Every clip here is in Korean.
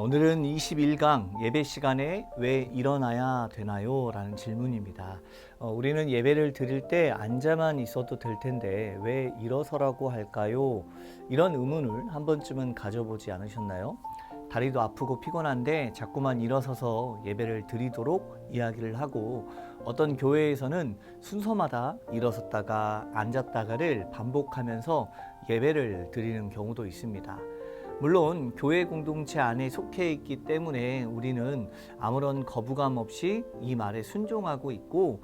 오늘은 21강 예배 시간에 왜 일어나야 되나요? 라는 질문입니다. 우리는 예배를 드릴 때 앉아만 있어도 될 텐데 왜 일어서라고 할까요? 이런 의문을 한 번쯤은 가져보지 않으셨나요? 다리도 아프고 피곤한데 자꾸만 일어서서 예배를 드리도록 이야기를 하고, 어떤 교회에서는 순서마다 일어섰다가 앉았다가를 반복하면서 예배를 드리는 경우도 있습니다. 물론 교회 공동체 안에 속해 있기 때문에 우리는 아무런 거부감 없이 이 말에 순종하고 있고,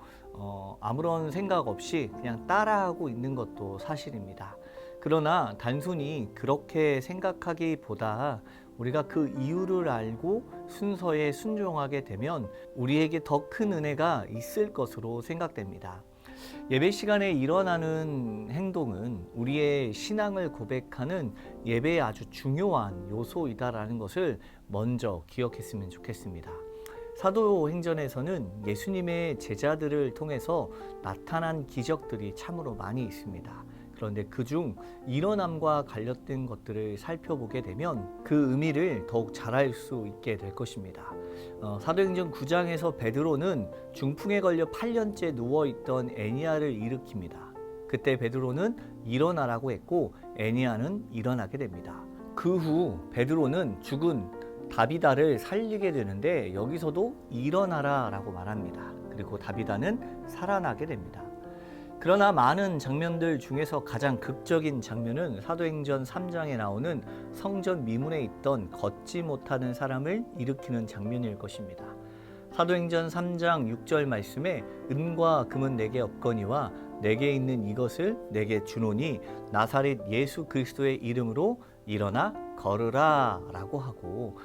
아무런 생각 없이 그냥 따라하고 있는 것도 사실입니다. 그러나 단순히 그렇게 생각하기보다 우리가 그 이유를 알고 순서에 순종하게 되면 우리에게 더 큰 은혜가 있을 것으로 생각됩니다. 예배 시간에 일어나는 행동은 우리의 신앙을 고백하는 예배의 아주 중요한 요소이다라는 것을 먼저 기억했으면 좋겠습니다. 사도행전에서는 예수님의 제자들을 통해서 나타난 기적들이 참으로 많이 있습니다. 그런데 그중 일어남과 관련된 것들을 살펴보게 되면 그 의미를 더욱 잘 알 수 있게 될 것입니다. 사도행전 9장에서 베드로는 중풍에 걸려 8년째 누워있던 애니야를 일으킵니다. 그때 베드로는 일어나라고 했고 애니야는 일어나게 됩니다. 그 후 베드로는 죽은 다비다를 살리게 되는데 여기서도 일어나라 라고 말합니다. 그리고 다비다는 살아나게 됩니다. 그러나 많은 장면들 중에서 가장 극적인 장면은 사도행전 3장에 나오는 성전 미문에 있던 걷지 못하는 사람을 일으키는 장면일 것입니다. 사도행전 3장 6절 말씀에 은과 금은 내게 없거니와 내게 있는 이것을 내게 주노니 나사렛 예수 그리스도의 이름으로 일어나 걸으라 라고 하고,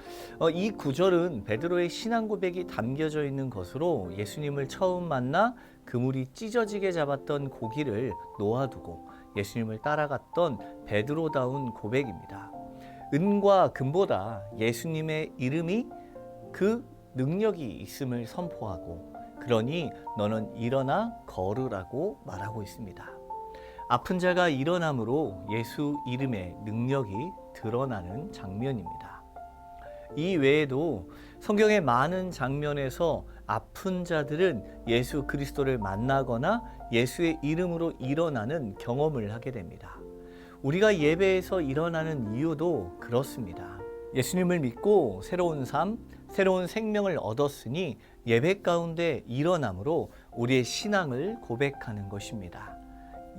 이 구절은 베드로의 신앙 고백이 담겨져 있는 것으로 예수님을 처음 만나 그물이 찢어지게 잡았던 고기를 놓아두고 예수님을 따라갔던 베드로다운 고백입니다. 은과 금보다 예수님의 이름이 그 능력이 있음을 선포하고, 그러니 너는 일어나 걸으라고 말하고 있습니다. 아픈 자가 일어남으로 예수 이름의 능력이 드러나는 장면입니다. 이 외에도 성경의 많은 장면에서 아픈 자들은 예수 그리스도를 만나거나 예수의 이름으로 일어나는 경험을 하게 됩니다. 우리가 예배에서 일어나는 이유도 그렇습니다. 예수님을 믿고 새로운 삶, 새로운 생명을 얻었으니 예배 가운데 일어남으로 우리의 신앙을 고백하는 것입니다.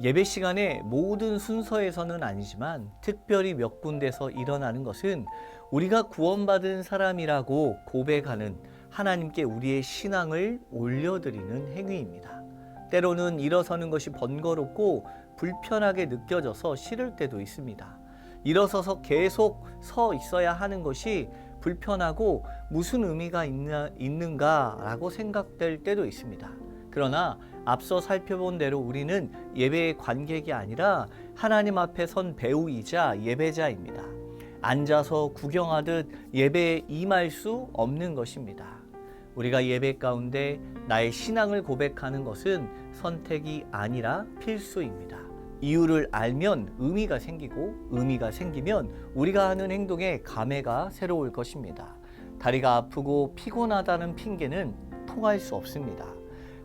예배 시간에 모든 순서에서는 아니지만 특별히 몇 군데서 일어나는 것은 우리가 구원받은 사람이라고 고백하는, 하나님께 우리의 신앙을 올려드리는 행위입니다. 때로는 일어서는 것이 번거롭고 불편하게 느껴져서 싫을 때도 있습니다. 일어서서 계속 서 있어야 하는 것이 불편하고 무슨 의미가 있는가라고 생각될 때도 있습니다. 그러나 앞서 살펴본 대로 우리는 예배의 관객이 아니라 하나님 앞에 선 배우이자 예배자입니다. 앉아서 구경하듯 예배에 임할 수 없는 것입니다. 우리가 예배 가운데 나의 신앙을 고백하는 것은 선택이 아니라 필수입니다. 이유를 알면 의미가 생기고, 의미가 생기면 우리가 하는 행동에 감회가 새로울 것입니다. 다리가 아프고 피곤하다는 핑계는 통할 수 없습니다.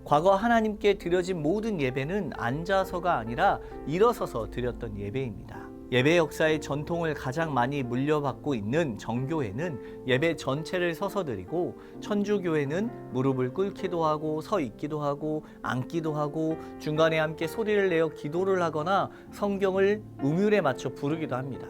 과거 하나님께 드려진 모든 예배는 앉아서가 아니라 일어서서 드렸던 예배입니다. 예배 역사의 전통을 가장 많이 물려받고 있는 정교회는 예배 전체를 서서 드리고, 천주교회는 무릎을 꿇기도 하고 서 있기도 하고 앉기도 하고 중간에 함께 소리를 내어 기도를 하거나 성경을 음율에 맞춰 부르기도 합니다.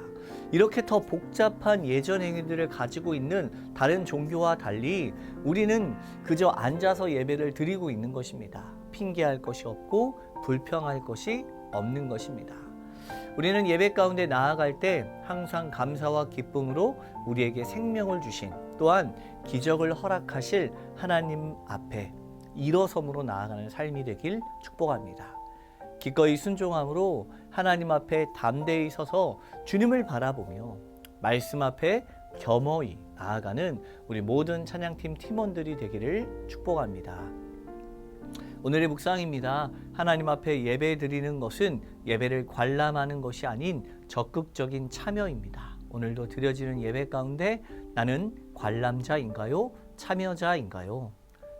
이렇게 더 복잡한 예전 행위들을 가지고 있는 다른 종교와 달리 우리는 그저 앉아서 예배를 드리고 있는 것입니다. 핑계할 것이 없고 불평할 것이 없는 것입니다. 우리는 예배 가운데 나아갈 때 항상 감사와 기쁨으로 우리에게 생명을 주신, 또한 기적을 허락하실 하나님 앞에 일어섬으로 나아가는 삶이 되길 축복합니다. 기꺼이 순종함으로 하나님 앞에 담대히 서서 주님을 바라보며 말씀 앞에 겸허히 나아가는 우리 모든 찬양팀 팀원들이 되기를 축복합니다. 오늘의 묵상입니다. 하나님 앞에 예배 드리는 것은 예배를 관람하는 것이 아닌 적극적인 참여입니다. 오늘도 드려지는 예배 가운데 나는 관람자인가요? 참여자인가요?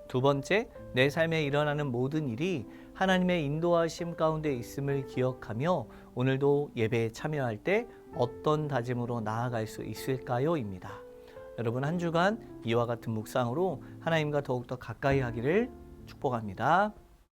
두 번째, 내 삶에 일어나는 모든 일이 하나님의 인도하심 가운데 있음을 기억하며 오늘도 예배에 참여할 때 어떤 다짐으로 나아갈 수 있을까요? 입니다. 여러분 한 주간 이와 같은 묵상으로 하나님과 더욱더 가까이 하기를 축복합니다.